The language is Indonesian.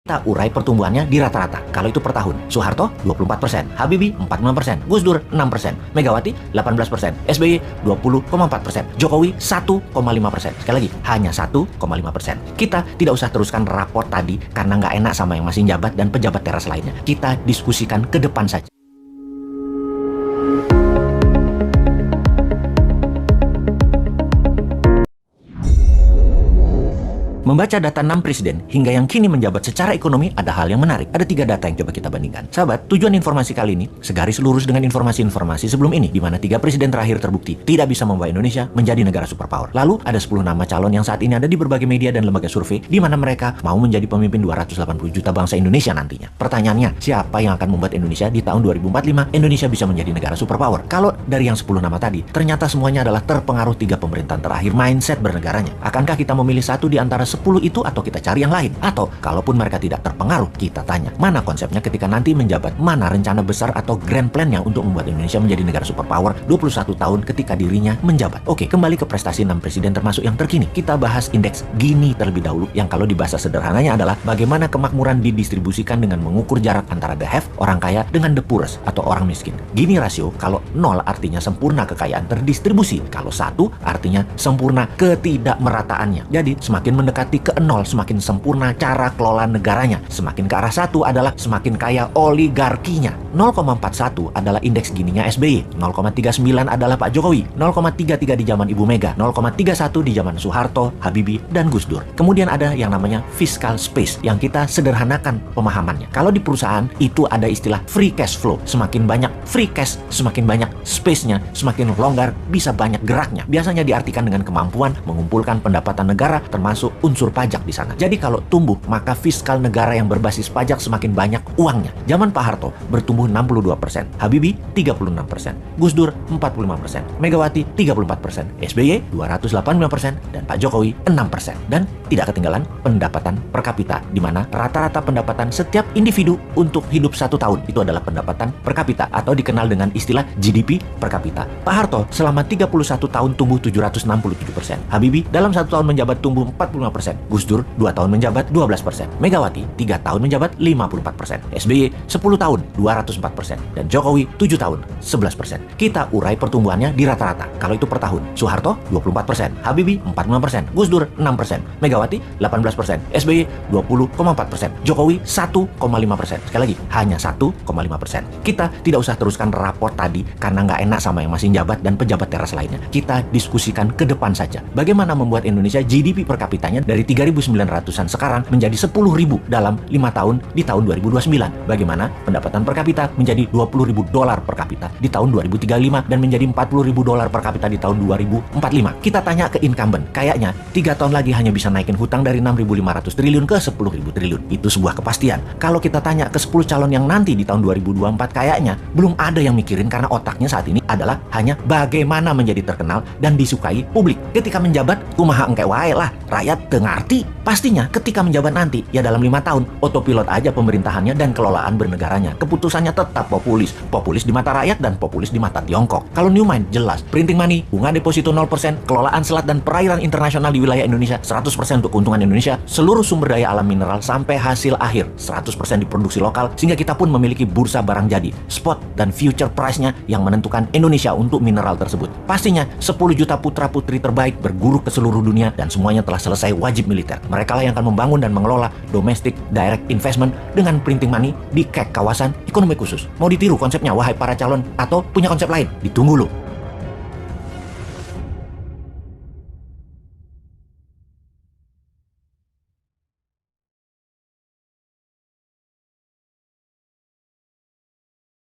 Kita urai pertumbuhannya di rata-rata. Kalau itu per tahun, Soeharto 24%, Habibie 46%, Gus Dur 6%, Megawati 18%, SBY 20,4%, Jokowi 1,5%. Sekali lagi, hanya 1,5%. Kita tidak usah teruskan rapor tadi karena nggak enak sama yang masih jabat dan pejabat teras lainnya. Kita diskusikan ke depan saja. Membaca data 6 presiden hingga yang kini menjabat secara ekonomi ada hal yang menarik. Ada 3 data yang coba kita bandingkan. Sahabat, tujuan informasi kali ini segaris lurus dengan informasi-informasi sebelum ini, di mana 3 presiden terakhir terbukti tidak bisa membawa Indonesia menjadi negara superpower. Lalu ada 10 nama calon yang saat ini ada di berbagai media dan lembaga survei, di mana mereka mau menjadi pemimpin 280 juta bangsa Indonesia nantinya. Pertanyaannya, siapa yang akan membuat Indonesia di tahun 2045 Indonesia bisa menjadi negara superpower? Kalau dari yang 10 nama tadi, ternyata semuanya adalah terpengaruh 3 pemerintahan terakhir mindset bernegaranya. Akankah kita memilih satu di antara 10 itu atau kita cari yang lain? Atau kalaupun mereka tidak terpengaruh, kita tanya, mana konsepnya ketika nanti menjabat? Mana rencana besar atau grand plan-nya untuk membuat Indonesia menjadi negara superpower 21 tahun ketika dirinya menjabat? Oke, kembali ke prestasi 6 presiden termasuk yang terkini. Kita bahas indeks Gini terlebih dahulu, yang kalau di bahasa sederhananya adalah bagaimana kemakmuran didistribusikan dengan mengukur jarak antara the have, orang kaya, dengan the poorest, atau orang miskin. Gini rasio, kalau 0 artinya sempurna kekayaan terdistribusi, kalau 1 artinya sempurna ketidakmerataannya. Jadi semakin mendekati ke 0 semakin sempurna cara kelola negaranya. Semakin ke arah 1 adalah semakin kaya oligarkinya. 0,41 adalah indeks Gininya SBY, 0,39 adalah Pak Jokowi, 0,33 di zaman Ibu Mega, 0,31 di zaman Soeharto, Habibie, dan Gus Dur. Kemudian ada yang namanya fiscal space yang kita sederhanakan pemahamannya. Kalau di perusahaan itu ada istilah free cash flow. Semakin banyak free cash, semakin banyak space-nya, semakin longgar, bisa banyak geraknya. Biasanya diartikan dengan kemampuan mengumpulkan pendapatan negara termasuk unsur pajak di sana. Jadi kalau tumbuh, maka fiskal negara yang berbasis pajak semakin banyak uangnya. Zaman Pak Harto bertumbuh 62%, Habibie 36%, Gus Dur 45%, Megawati 34%, SBY 285%, dan Pak Jokowi 6%. Dan tidak ketinggalan pendapatan per kapita, di mana rata-rata pendapatan setiap individu untuk hidup 1 tahun itu adalah pendapatan per kapita atau dikenal dengan istilah GDP per kapita. Pak Harto selama 31 tahun tumbuh 767%, Habibie dalam 1 tahun menjabat tumbuh 45%, Gus Dur 2 tahun menjabat 12%, Megawati 3 tahun menjabat 54%, SBY 10 tahun 204%, dan Jokowi 7 tahun 11%. Kita urai pertumbuhannya di rata-rata. Kalau itu per tahun, Soeharto 24%, Habibie 45%, Gus Dur 6%, Megawati 18%, SBY 20,4%, Jokowi 1,5%. Sekali lagi, hanya 1,5%. Kita tidak usah teruskan rapor tadi karena nggak enak sama yang masih jabat dan pejabat teras lainnya. Kita diskusikan ke depan saja. Bagaimana membuat Indonesia GDP per kapitanya dari 3.900-an sekarang menjadi 10.000 dalam 5 tahun di tahun 2029. Bagaimana pendapatan per kapita menjadi $20.000 per kapita di tahun 2035 dan menjadi $40.000 per kapita di tahun 2045. Kita tanya ke incumbent, kayaknya 3 tahun lagi hanya bisa naikin hutang dari 6.500 triliun ke 10.000 triliun. Itu sebuah kepastian. Kalau kita tanya ke 10 calon yang nanti di tahun 2024, kayaknya belum ada yang mikirin karena otaknya saat ini adalah hanya bagaimana menjadi terkenal dan disukai publik. Ketika menjabat, kumaha engke wae lah, rakyat tengarti. Pastinya ketika menjabat nanti, ya dalam 5 tahun, otopilot aja pemerintahannya dan kelolaan bernegaranya. Keputusannya tetap populis. Populis di mata rakyat dan populis di mata Tiongkok. Kalau New Mind, jelas. Printing money, bunga deposito 0%, kelolaan selat dan perairan internasional di wilayah Indonesia, 100% untuk keuntungan Indonesia, seluruh sumber daya alam mineral sampai hasil akhir, 100% diproduksi lokal, sehingga kita pun memiliki bursa barang jadi, spot dan future price-nya yang menentukan Indonesia untuk mineral tersebut. Pastinya, 10 juta putra-putri terbaik berguru ke seluruh dunia dan semuanya telah selesai wajib militer. Mereka lah yang akan membangun dan mengelola domestic direct investment dengan printing money di kawasan ekonomi khusus. Mau ditiru konsepnya, wahai para calon, atau punya konsep lain? Ditunggu loh.